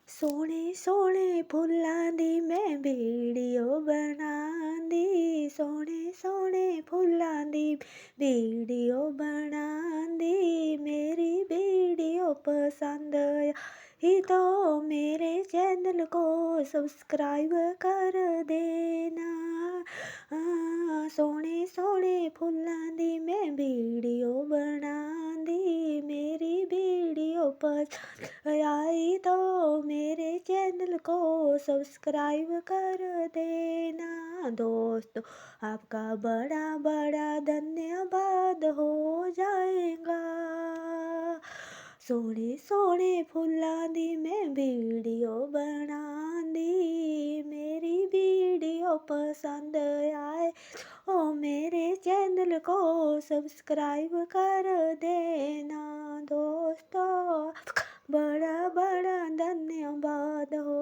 सोने सोने फुल्लां दी मैं वीडियो बनांदी सोने सोने फुल्लां दी वीडियो बनांदी मेरी वीडियो पसंद आई तो मेरे चैनल को सब्सक्राइब कर देना सोने सोने फुल्लां दी मैं वीडियो बनांदी मेरी वीडियो पसंद आई तो मेरे चैनल को सब्सक्राइब कर देना दोस्तों। आपका बड़ा बड़ा धन्यवाद हो जाएगा। सोने सोने फुल्लां दी मैं वीडियो बनांदी मेरी वीडियो पसंद आए ओ मेरे चैनल को सब्सक्राइब कर देना दोस्तों। बड़ा बड़ा धन्यवाद हो